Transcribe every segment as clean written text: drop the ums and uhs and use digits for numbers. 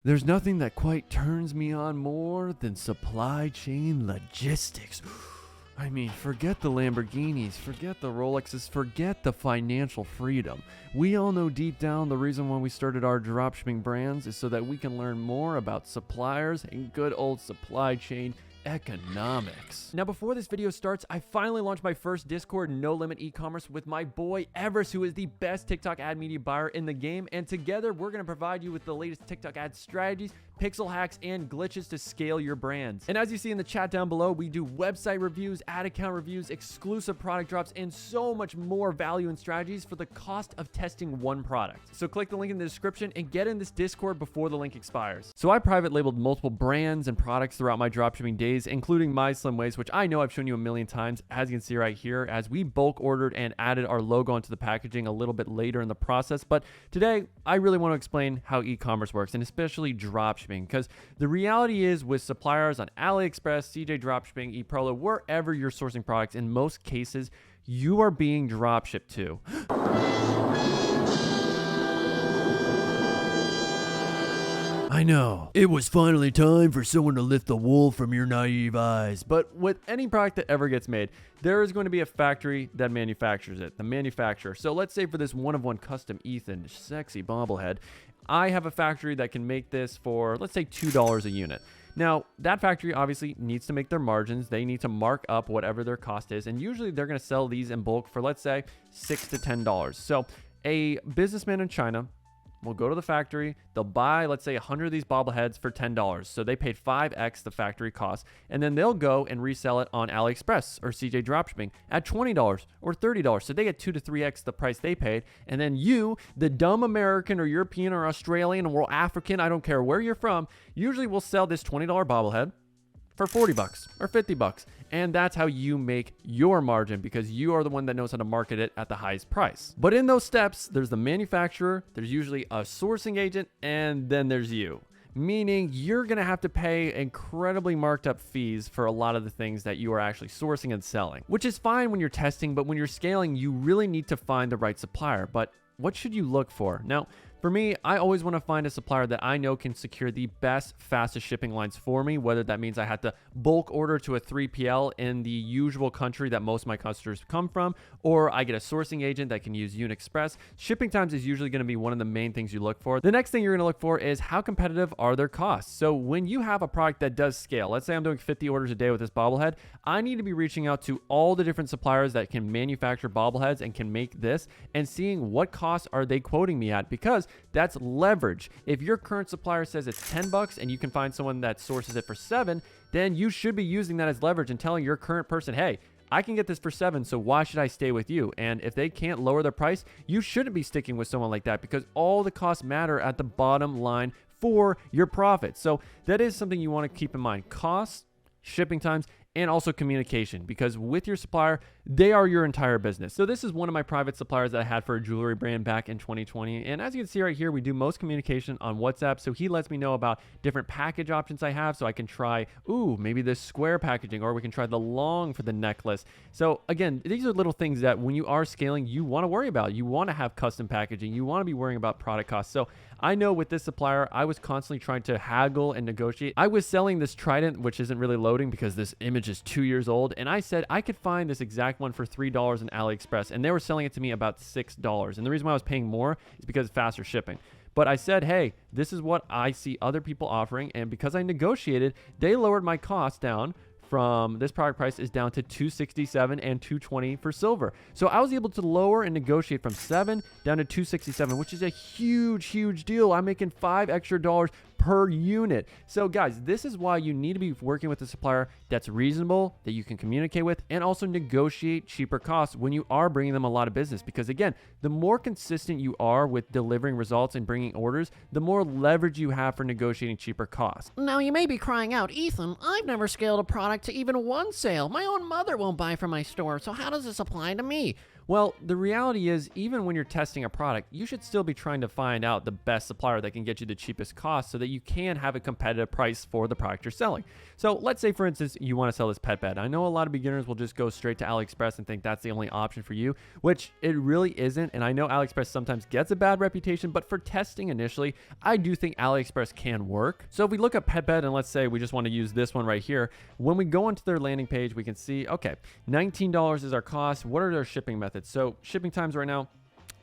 There's nothing that quite turns me on more than supply chain logistics. I mean, forget the Lamborghinis, forget the Rolexes, forget the financial freedom. We all know deep down the reason why we started our dropshipping brands is so that we can learn more about suppliers and good old supply chain economics. Now, before this video starts, I finally launched my first Discord no limit e-commerce with my boy Everest, who is the best TikTok ad media buyer in the game. And together, we're going to provide you with the latest TikTok ad strategies, pixel hacks, and glitches to scale your brands. And as you see in the chat down below, we do website reviews, ad account reviews, exclusive product drops, and so much more value and strategies for the cost of testing one product. So click the link in the description and get in this Discord before the link expires. So I private labeled multiple brands and products throughout my dropshipping days, including my Slim Waist, which I know I've shown you a million times, as you can see right here, as we bulk ordered and added our logo onto the packaging a little bit later in the process. But today, I really want to explain how e-commerce works, and especially dropshipping, because the reality is with suppliers on AliExpress, CJDropshipping, eProlo, wherever you're sourcing products, in most cases, you are being dropshipped to. I know. It was finally time for someone to lift the wool from your naive eyes. But with any product that ever gets made, there is going to be a factory that manufactures it, the manufacturer. So let's say for this one-of-one custom Ethan sexy bobblehead, I have a factory that can make this for, let's say, $2 a unit. Now, that factory obviously needs to make their margins. They need to mark up whatever their cost is. And usually they're going to sell these in bulk for, let's say, $6 to $10. So a businessman in China will go to the factory, they'll buy, let's say, 100 of these bobbleheads for $10. So they paid 5x the factory cost, and then they'll go and resell it on AliExpress or CJDropshipping at $20 or $30. So they get 2 to 3x the price they paid. And then you, the dumb American or European or Australian or African, I don't care where you're from, usually will sell this $20 bobblehead for 40 bucks or 50 bucks. And that's how you make your margin, because you are the one that knows how to market it at the highest price. But in those steps, there's the manufacturer, there's usually a sourcing agent, and then there's you. Meaning you're going to have to pay incredibly marked up fees for a lot of the things that you are actually sourcing and selling, which is fine when you're testing, but when you're scaling, you really need to find the right supplier. But what should you look for? Now, for me, I always want to find a supplier that I know can secure the best, fastest shipping lines for me, whether that means I had to bulk order to a 3PL in the usual country that most of my customers come from, or I get a sourcing agent that can use UniExpress. Shipping times is usually going to be one of the main things you look for. The next thing you're going to look for is how competitive are their costs. So when you have a product that does scale, let's say I'm doing 50 orders a day with this bobblehead, I need to be reaching out to all the different suppliers that can manufacture bobbleheads and can make this, and seeing what costs are they quoting me at, because that's leverage. If your current supplier says it's 10 bucks and you can find someone that sources it for 7, then you should be using that as leverage and telling your current person, hey, I can get this for 7, so why should I stay with you? And if they can't lower their price, you shouldn't be sticking with someone like that, because all the costs matter at the bottom line for your profit. So that is something you want to keep in mind: costs, shipping times, and also communication, because with your supplier, they are your entire business. So this is one of my private suppliers that I had for a jewelry brand back in 2020. And as you can see right here, we do most communication on WhatsApp. So he lets me know about different package options I have. So I can try, maybe this square packaging, or we can try the long for the necklace. So again, these are little things that when you are scaling, you want to worry about. You want to have custom packaging. You want to be worrying about product costs. So I know with this supplier, I was constantly trying to haggle and negotiate. I was selling this trident, which isn't really loading because this image is 2 years old. And I said I could find this exact one for $3 in AliExpress. And they were selling it to me about $6. And the reason why I was paying more is because of faster shipping. But I said, hey, this is what I see other people offering. And because I negotiated, they lowered my cost down from this product price is down to $267 and $220 for silver. So I was able to lower and negotiate from $7 down to $267, which is a huge deal. I'm making $5 extra per unit. So guys, this is why you need to be working with a supplier that's reasonable, that you can communicate with, and also negotiate cheaper costs when you are bringing them a lot of business. Because again, the more consistent you are with delivering results and bringing orders, the more leverage you have for negotiating cheaper costs. Now you may be crying out, Ethan, I've never scaled a product to even one sale. My own mother won't buy from my store, so how does this apply to me? Well, the reality is, even when you're testing a product, you should still be trying to find out the best supplier that can get you the cheapest cost so that you can have a competitive price for the product you're selling. So let's say, for instance, you want to sell this pet bed. I know a lot of beginners will just go straight to AliExpress and think that's the only option for you, which it really isn't. And I know AliExpress sometimes gets a bad reputation, but for testing initially, I do think AliExpress can work. So if we look at pet bed and let's say we just want to use this one right here, when we go onto their landing page, we can see, okay, $19 is our cost. What are their shipping methods? So shipping times right now,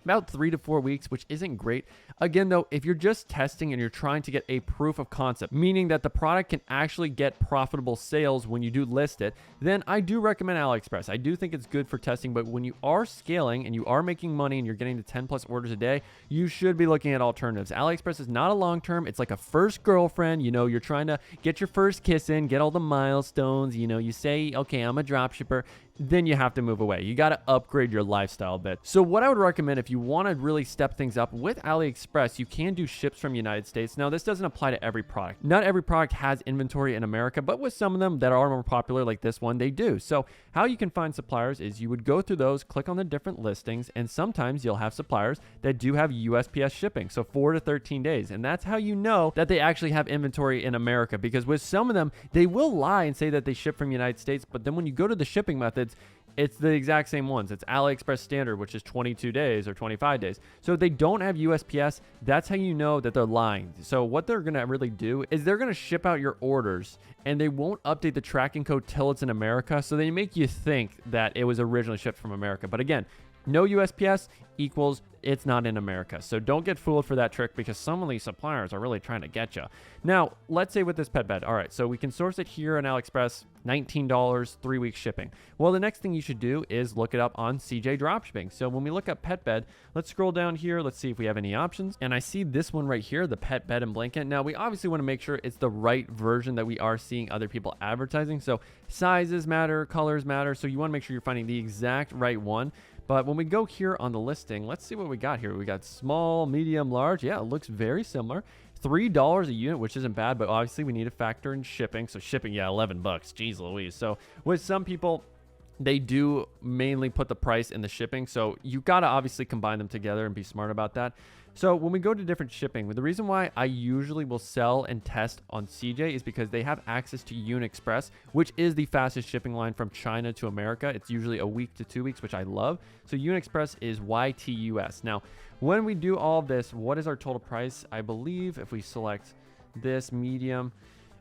about 3 to 4 weeks, which isn't great. Again, though, if you're just testing and you're trying to get a proof of concept, meaning that the product can actually get profitable sales when you do list it, then I do recommend AliExpress. I do think it's good for testing, but when you are scaling and you are making money and you're getting to 10 plus orders a day, you should be looking at alternatives. AliExpress is not a long-term. It's like a first girlfriend. You know, you're trying to get your first kiss in, get all the milestones. You know, you say, okay, I'm a dropshipper. Then you have to move away. You got to upgrade your lifestyle a bit. So what I would recommend if you want to really step things up with AliExpress, you can do ships from the United States. Now, this doesn't apply to every product. Not every product has inventory in America, but with some of them that are more popular, like this one, they do. So how you can find suppliers is you would go through those, click on the different listings, and sometimes you'll have suppliers that do have USPS shipping, so 4 to 13 days. And that's how you know that they actually have inventory in America, because with some of them, they will lie and say that they ship from the United States, but then when you go to the shipping methods, it's the exact same ones. It's AliExpress standard, which is 22 days or 25 days. So if they don't have USPS, that's how you know that they're lying. So what they're going to really do is they're going to ship out your orders and they won't update the tracking code till it's in America. So they make you think that it was originally shipped from America. But again, no USPS equals it's not in America. So don't get fooled for that trick, because some of these suppliers are really trying to get you. Now, let's say with this pet bed. All right, so we can source it here on AliExpress, $19, 3 weeks shipping. Well, the next thing you should do is look it up on CJDropshipping. So when we look at pet bed, let's scroll down here. Let's see if we have any options. And I see this one right here, the pet bed and blanket. Now, we obviously want to make sure it's the right version that we are seeing other people advertising. So sizes matter, colors matter. So you want to make sure you're finding the exact right one. But when we go here on the listing, let's see what we got here. We got small, medium, large. Yeah, it looks very similar. $3 a unit, which isn't bad, but obviously we need to factor in shipping. So shipping, yeah, $11. Jeez Louise. So with some people, they do mainly put the price in the shipping. So you got to obviously combine them together and be smart about that. So when we go to different shipping, the reason why I usually will sell and test on CJ is because they have access to UniExpress, which is the fastest shipping line from China to America. It's usually a week to 2 weeks, which I love. So UniExpress is YTUS. Now, when we do all of this, what is our total price? I believe if we select this medium,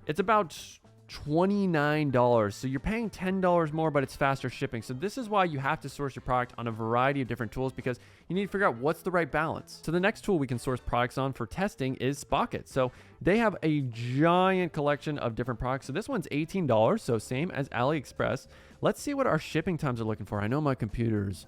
it's about $29. So you're paying $10 more, but it's faster shipping. So this is why you have to source your product on a variety of different tools, because you need to figure out what's the right balance. So the next tool we can source products on for testing is SPocket. So they have a giant collection of different products. So this one's $18, so same as AliExpress. Let's see what our shipping times are looking for. I know my computer's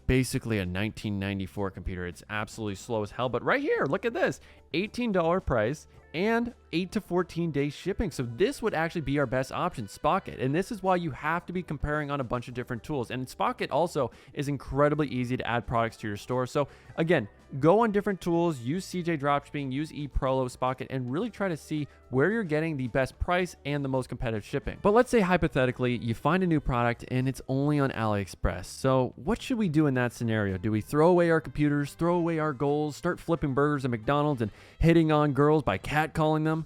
basically a 1994 computer. It's absolutely slow as hell, but right here, look at this, $18 price and 8 to 14 days shipping. So this would actually be our best option, SPocket. And this is why you have to be comparing on a bunch of different tools. And SPocket also is incredibly easy to add products to your store. So again, go on different tools, use CJ Dropshipping, use eProlo, SPocket, and really try to see where you're getting the best price and the most competitive shipping. But let's say hypothetically, you find a new product and it's only on AliExpress. So what should we do in that scenario? Do we throw away our computers, throw away our goals, start flipping burgers at McDonald's and hitting on girls by catcalling them?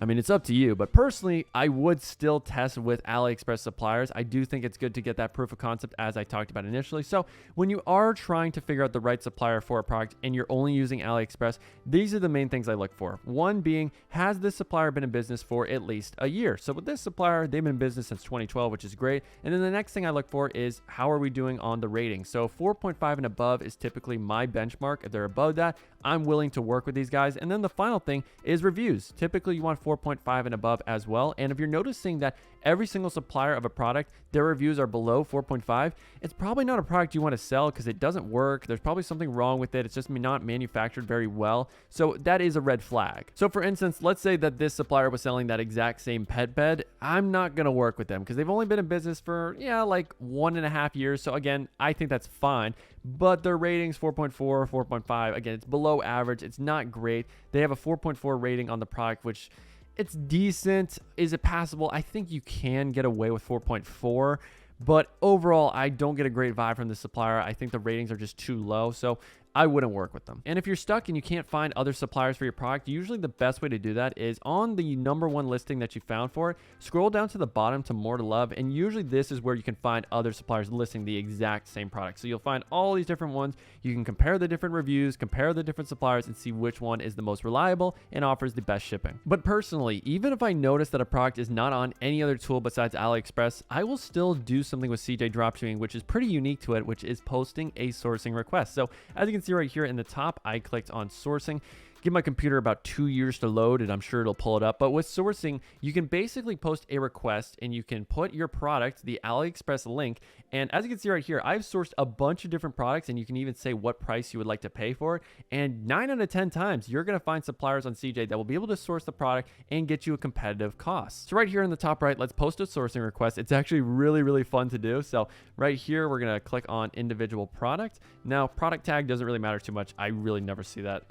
I mean, it's up to you, but personally, I would still test with AliExpress suppliers. I do think it's good to get that proof of concept, as I talked about initially. So when you are trying to figure out the right supplier for a product and you're only using AliExpress, these are the main things I look for. One being, has this supplier been in business for at least a year? So with this supplier, they've been in business since 2012, which is great. And then the next thing I look for is, how are we doing on the rating? So 4.5 and above is typically my benchmark. If they're above that, I'm willing to work with these guys. And then the final thing is reviews. Typically, you want 4.5 and above as well. And if you're noticing that every single supplier of a product, their reviews are below 4.5, it's probably not a product you want to sell because it doesn't work. There's probably something wrong with it. It's just not manufactured very well. So that is a red flag. So for instance, let's say that this supplier was selling that exact same pet bed. I'm not going to work with them because they've only been in business for, like 1.5 years. So again, I think that's fine. But their ratings 4.4, 4.5. Again, it's below average. It's not great. They have a 4.4 rating on the product, which it's decent. Is it passable? I think you can get away with 4.4, But overall, I don't get a great vibe from this supplier. I think the ratings are just too low, so I wouldn't work with them. And if you're stuck and you can't find other suppliers for your product, usually the best way to do that is on the #1 listing that you found for it, scroll down to the bottom to more to love, and usually this is where you can find other suppliers listing the exact same product. So you'll find all these different ones. You can compare the different reviews, compare the different suppliers, and see which one is the most reliable and offers the best shipping. But personally, even if I notice that a product is not on any other tool besides AliExpress, I will still do something with CJ Dropshipping, which is pretty unique to it, which is posting a sourcing request. So as you can see right here in the top, I clicked on sourcing. Give my computer about 2 years to load and I'm sure it'll pull it up. But with sourcing, you can basically post a request and you can put your product, the AliExpress link. And as you can see right here, I've sourced a bunch of different products and you can even say what price you would like to pay for it. And 9 out of 10 times, you're going to find suppliers on CJ that will be able to source the product and get you a competitive cost. So right here in the top right, let's post a sourcing request. It's actually really, really fun to do. So right here, we're going to click on individual product. Now, product tag doesn't really matter too much. I really never see that.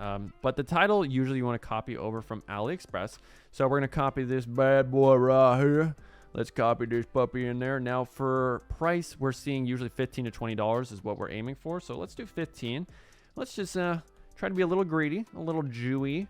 But the title, usually you want to copy over from AliExpress. So we're going to copy this bad boy right here. Let's copy this puppy in there. Now for price, we're seeing usually $15 to $20 is what we're aiming for. So let's do 15. Let's just try to be a little greedy, a little Jewy.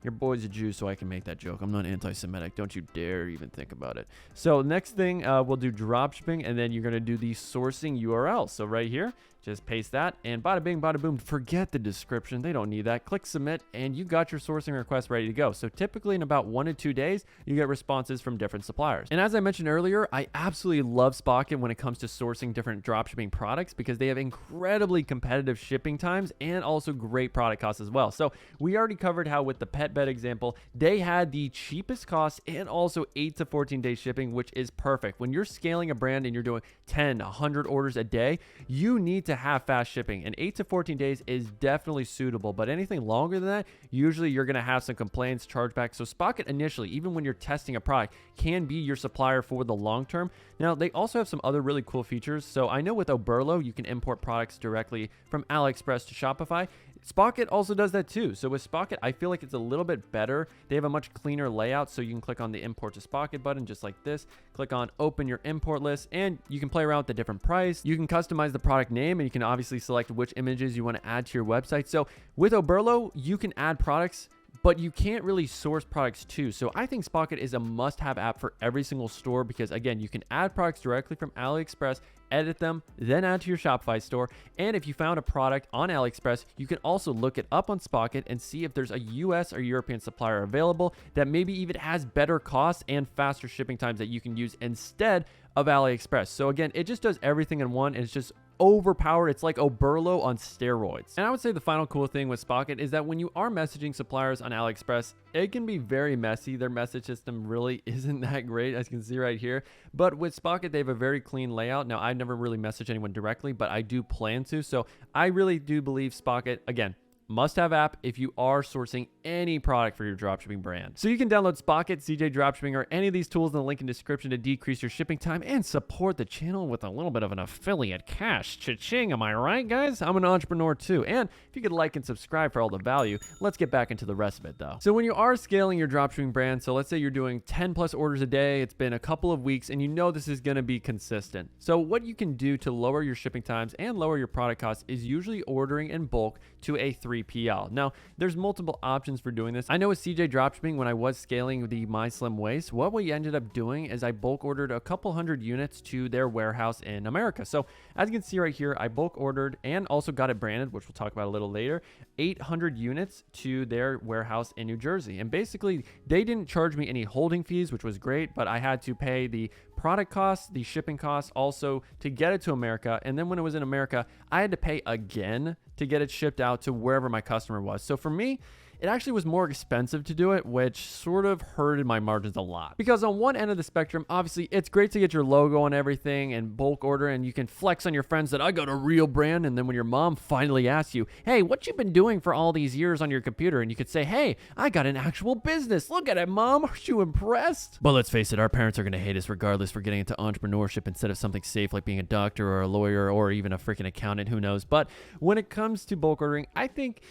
Your boy's a Jew, so I can make that joke. I'm not anti-Semitic. Don't you dare even think about it. So next thing, we'll do dropshipping, and then you're going to do the sourcing URL. So right here, just paste that, and bada bing, bada boom. Forget the description. They don't need that. Click submit, and you got your sourcing request ready to go. So typically in about 1 to 2 days, you get responses from different suppliers. And as I mentioned earlier, I absolutely love SPocket when it comes to sourcing different dropshipping products because they have incredibly competitive shipping times and also great product costs as well. So we already covered how with the pet bed example, they had the cheapest cost and also 8 to 14 day shipping, which is perfect. When you're scaling a brand and you're doing 10, 100 orders a day, you need to have fast shipping, and 8 to 14 days is definitely suitable. But anything longer than that, usually you're going to have some complaints, chargebacks. So SPocket initially, even when you're testing a product, can be your supplier for the long term. Now, they also have some other really cool features. So I know with Oberlo, you can import products directly from AliExpress to Shopify. SPocket also does that too. So with SPocket, I feel like it's a little bit better. They have a much cleaner layout. So you can click on the import to SPocket button just like this. Click on open your import list and you can play around with the different price. You can customize the product name and you can obviously select which images you want to add to your website. So with Oberlo, you can add products, but you can't really source products too. So I think SPocket is a must-have app for every single store because again, you can add products directly from AliExpress, edit them, then add to your Shopify store. And if you found a product on AliExpress, you can also look it up on SPocket and see if there's a US or European supplier available that maybe even has better costs and faster shipping times that you can use instead of AliExpress. So again, it just does everything in one and it's just overpowered. It's like Oberlo on steroids. And I would say the final cool thing with SPocket is that when you are messaging suppliers on AliExpress, it can be very messy. Their message system really isn't that great, as you can see right here. But with SPocket, they have a very clean layout. Now, I've never really messaged anyone directly, but I do plan to. So I really do believe SPocket, again, must-have app if you are sourcing any product for your dropshipping brand. So you can download SPocket, CJ Dropshipping, or any of these tools in the link in the description to decrease your shipping time and support the channel with a little bit of an affiliate cash. Cha-ching, am I right, guys? I'm an entrepreneur too. And if you could like and subscribe for all the value, let's get back into the rest of it though. So when you are scaling your dropshipping brand, so let's say you're doing 10 plus orders a day, it's been a couple of weeks, and you know this is gonna be consistent. So what you can do to lower your shipping times and lower your product costs is usually ordering in bulk to a 3PL. Now, there's multiple options for doing this. I know with CJ Dropshipping, when I was scaling the My Slim Waist, what we ended up doing is I bulk ordered a couple hundred units to their warehouse in America. So as you can see right here, I bulk ordered and also got it branded, which we'll talk about a little later, 800 units to their warehouse in New Jersey. And basically, they didn't charge me any holding fees, which was great, but I had to pay the product costs, the shipping costs also to get it to America. And then when it was in America, I had to pay again to get it shipped out to wherever my customer was. So for me, it actually was more expensive to do it, which sort of hurted my margins a lot. Because on one end of the spectrum, obviously, it's great to get your logo on everything and bulk order, and you can flex on your friends that I got a real brand. And then when your mom finally asks you, hey, what you been doing for all these years on your computer? And you could say, hey, I got an actual business. Look at it, Mom. Aren't you impressed? But let's face it, our parents are going to hate us regardless for getting into entrepreneurship instead of something safe like being a doctor or a lawyer or even a freaking accountant, who knows. But when it comes to bulk ordering, I think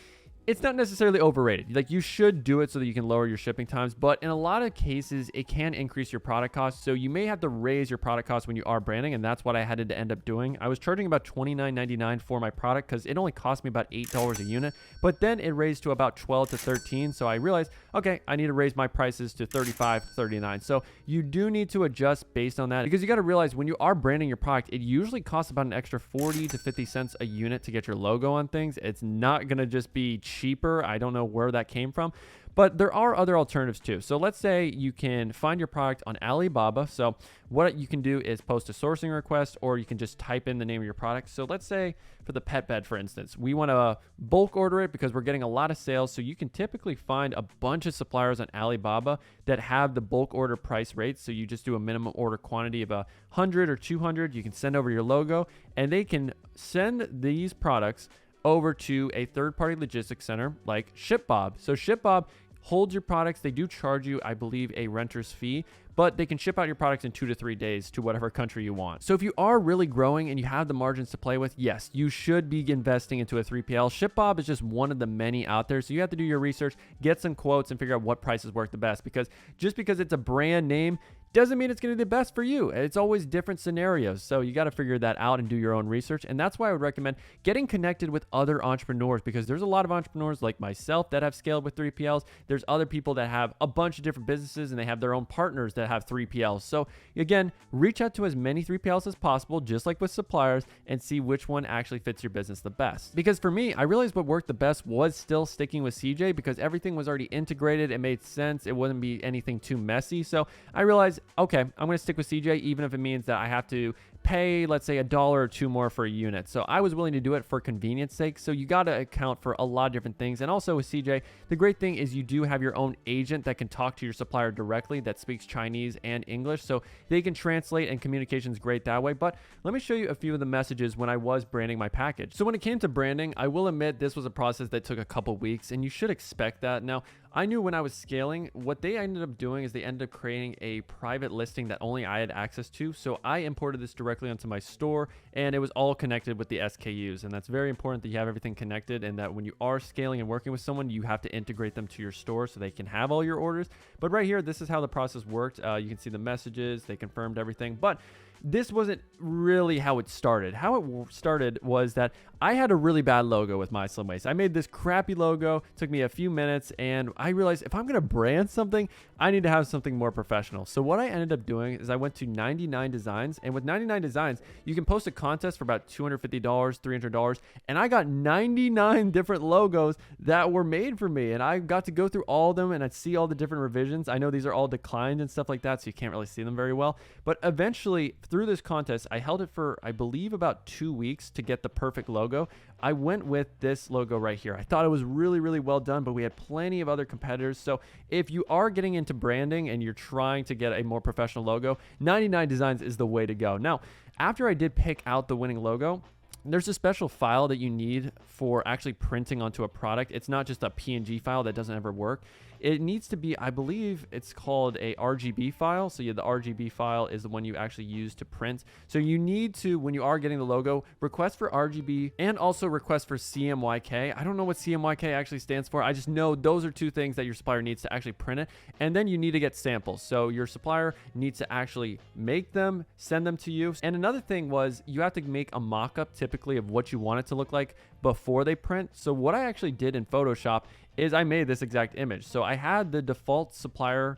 it's not necessarily overrated. Like, you should do it so that you can lower your shipping times, but in a lot of cases, it can increase your product costs. So you may have to raise your product costs when you are branding, and that's what I had to end up doing. I was charging about $29.99 for my product because it only cost me about $8 a unit, but then it raised to about $12 to $13. So I realized, okay, I need to raise my prices to $35, $39. So you do need to adjust based on that, because you got to realize when you are branding your product, it usually costs about an extra 40 to 50 cents a unit to get your logo on things. It's not going to just be cheaper. I don't know where that came from, but there are other alternatives too. So let's say you can find your product on Alibaba. So what you can do is post a sourcing request, or you can just type in the name of your product. So let's say for the pet bed, for instance, we want to bulk order it because we're getting a lot of sales. So you can typically find a bunch of suppliers on Alibaba that have the bulk order price rates. So you just do a minimum order quantity of 100 or 200. You can send over your logo, and they can send these products over to a third-party logistics center like ShipBob. So ShipBob holds your products. They do charge you, I believe, a renter's fee, but they can ship out your products in 2 to 3 days to whatever country you want. So if you are really growing and you have the margins to play with, yes, you should be investing into a 3PL. ShipBob is just one of the many out there. So you have to do your research, get some quotes, and figure out what prices work the best, because just because it's a brand name doesn't mean it's going to be the best for you. It's always different scenarios. So you got to figure that out and do your own research. And that's why I would recommend getting connected with other entrepreneurs, because there's a lot of entrepreneurs like myself that have scaled with 3PLs. There's other people that have a bunch of different businesses and they have their own partners that have 3PLs. So again, reach out to as many 3PLs as possible, just like with suppliers, and see which one actually fits your business the best. Because for me, I realized what worked the best was still sticking with CJ, because everything was already integrated. It made sense. It wouldn't be anything too messy. So I realized, okay, I'm going to stick with CJ, even if it means that I have to pay, let's say, $1 or $2 more for a unit. So I was willing to do it for convenience sake. So you got to account for a lot of different things. And also with CJ, the great thing is you do have your own agent that can talk to your supplier directly that speaks Chinese and English. So they can translate, and communication's great that way. But let me show you a few of the messages when I was branding my package. So when it came to branding, I will admit this was a process that took a couple weeks, and you should expect that. Now, I knew when I was scaling, what they ended up doing is they ended up creating a private listing that only I had access to. So I imported this directly onto my store, and it was all connected with the SKUs. And that's very important that you have everything connected, and that when you are scaling and working with someone, you have to integrate them to your store so they can have all your orders. But right here, this is how the process worked. You can see the messages, they confirmed everything, but this wasn't really how it started. How it started was that I had a really bad logo with My Slim Waist. I made this crappy logo, took me a few minutes, and I realized if I'm going to brand something, I need to have something more professional. So what I ended up doing is I went to 99 Designs, and with 99 Designs, you can post a contest for about $250, $300, and I got 99 different logos that were made for me, and I got to go through all of them, and I'd see all the different revisions. I know these are all declined and stuff like that, so you can't really see them very well, but eventually, through this contest, I held it for, I believe, about 2 weeks to get the perfect logo. I went with this logo right here. I thought it was really, really well done, but we had plenty of other competitors. So if you are getting into branding and you're trying to get a more professional logo, 99 Designs is the way to go. Now, after I did pick out the winning logo, there's a special file that you need for actually printing onto a product. It's not just a PNG file that doesn't ever work. It needs to be, I believe it's called a RGB file. So yeah, the RGB file is the one you actually use to print. So you need to, when you are getting the logo, request for RGB and also request for CMYK. I don't know what CMYK actually stands for. I just know those are two things that your supplier needs to actually print it. And then you need to get samples. So your supplier needs to actually make them, send them to you. And another thing was you have to make a mock-up typically of what you want it to look like before they print. So what I actually did in Photoshop is I made this exact image. So I had the default supplier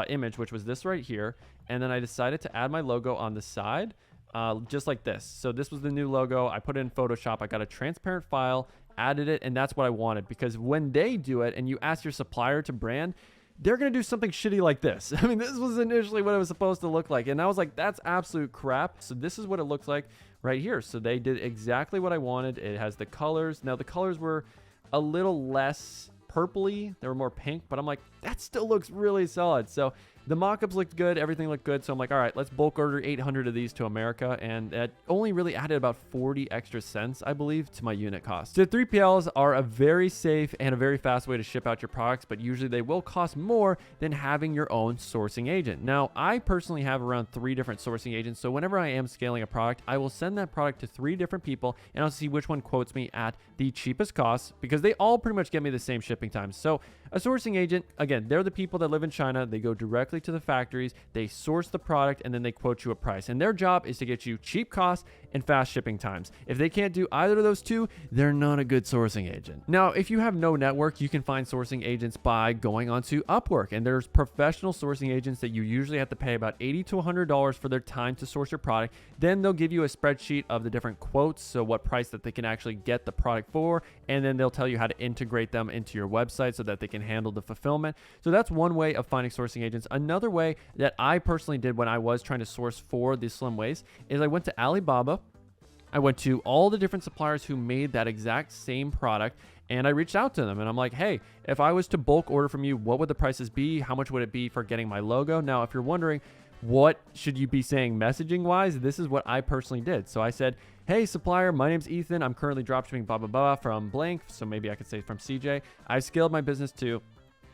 image, which was this right here. And then I decided to add my logo on the side, just like this. So this was the new logo. I put it in Photoshop. I got a transparent file, added it, and that's what I wanted. Because when they do it and you ask your supplier to brand, they're going to do something shitty like this. I mean, this was initially what it was supposed to look like. And I was like, that's absolute crap. So this is what it looks like right here. So they did exactly what I wanted. It has the colors. Now the colors were a little less purpley, they were more pink, but I'm like, that still looks really solid. So the mock-ups looked good, everything looked good. So I'm like, all right, let's bulk order 800 of these to America. And that only really added about 40 extra cents, I believe, to my unit cost. So 3PLs are a very safe and a very fast way to ship out your products, but usually they will cost more than having your own sourcing agent. Now, I personally have around 3 different sourcing agents. So whenever I am scaling a product, I will send that product to 3 different people and I'll see which one quotes me at the cheapest cost, because they all pretty much get me the same shipping times. So a sourcing agent, again, they're the people that live in China. They go directly to the factories, they source the product, and then they quote you a price. And their job is to get you cheap costs and fast shipping times. If they can't do either of those two, they're not a good sourcing agent. Now, if you have no network, you can find sourcing agents by going onto Upwork. And there's professional sourcing agents that you usually have to pay about $80 to $100 for their time to source your product. Then they'll give you a spreadsheet of the different quotes, so what price that they can actually get the product for, and then they'll tell you how to integrate them into your website so that they can handle the fulfillment. So that's one way of finding sourcing agents. Another way that I personally did when I was trying to source for the slim waist is I went to Alibaba. I went to all the different suppliers who made that exact same product, and I reached out to them and I'm like, hey, if I was to bulk order from you, what would the prices be? How much would it be for getting my logo? Now, if you're wondering, what should you be saying messaging wise? This is what I personally did. So I said, hey, supplier, my name's Ethan. I'm currently dropshipping blah, blah, blah from blank. So maybe I could say from CJ. I've scaled my business to,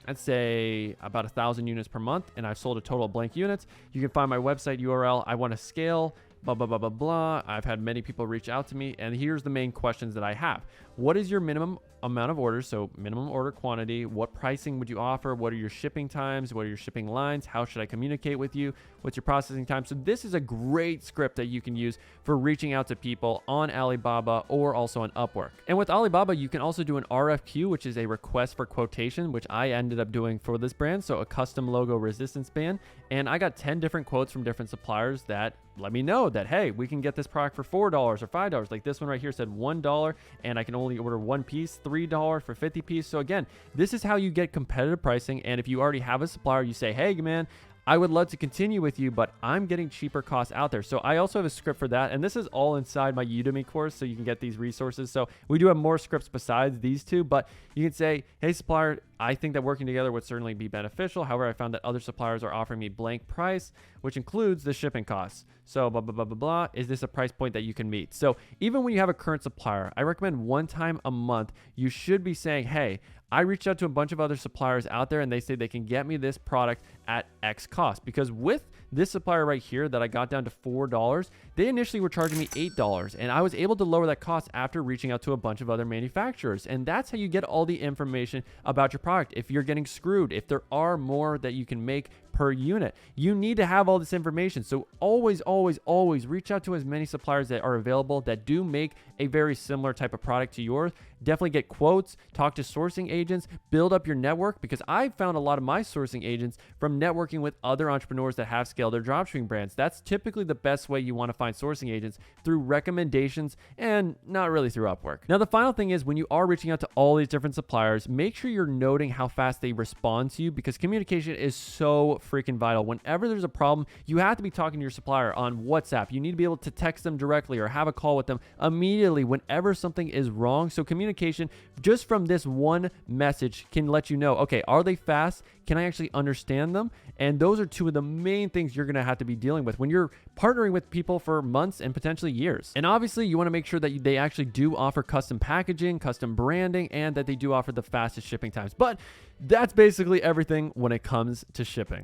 I'd say, about 1,000 units per month, and I've sold a total of blank units. You can find my website URL. I want to scale, blah, blah, blah, blah, blah. I've had many people reach out to me, and here's the main questions that I have. What is your minimum amount of orders? So minimum order quantity. What pricing would you offer? What are your shipping times? What are your shipping lines? How should I communicate with you? What's your processing time? So this is a great script that you can use for reaching out to people on Alibaba or also on Upwork. And with Alibaba, you can also do an RFQ, which is a request for quotation, which I ended up doing for this brand. So a custom logo resistance band. And I got 10 different quotes from different suppliers that let me know that, hey, we can get this product for $4 or $5. Like this one right here said $1, and I can only order 1 piece, $3 for 50 pieces. So again, this is how you get competitive pricing. And if you already have a supplier, you say, hey, man, I would love to continue with you, but I'm getting cheaper costs out there. So I also have a script for that. And this is all inside my Udemy course, so you can get these resources. So we do have more scripts besides these two, but you can say, hey, supplier, I think that working together would certainly be beneficial. However, I found that other suppliers are offering me blank price, which includes the shipping costs. So blah, blah, blah, blah, blah. Is this a price point that you can meet? So even when you have a current supplier, I recommend one time a month, you should be saying, hey, I reached out to a bunch of other suppliers out there and they say they can get me this product at X cost. Because with this supplier right here that I got down to $4, they initially were charging me $8. And I was able to lower that cost after reaching out to a bunch of other manufacturers. And that's how you get all the information about your product. If you're getting screwed, if there are more that you can make per unit, you need to have all this information. So always, always, always reach out to as many suppliers that are available that do make a very similar type of product to yours. Definitely get quotes, talk to sourcing agents, build up your network, because I found a lot of my sourcing agents from networking with other entrepreneurs that have scaled their dropshipping brands. That's typically the best way you want to find sourcing agents, through recommendations and not really through Upwork. Now, the final thing is when you are reaching out to all these different suppliers, make sure you're noting how fast they respond to you, because communication is so freaking vital. Whenever there's a problem, you have to be talking to your supplier on WhatsApp. You need to be able to text them directly or have a call with them immediately whenever something is wrong. So communication just from this one message can let you know, okay, are they fast? Can I actually understand them? And those are two of the main things you're going to have to be dealing with when you're partnering with people for months and potentially years. And obviously you want to make sure that they actually do offer custom packaging, custom branding, and that they do offer the fastest shipping times. But that's basically everything when it comes to shipping.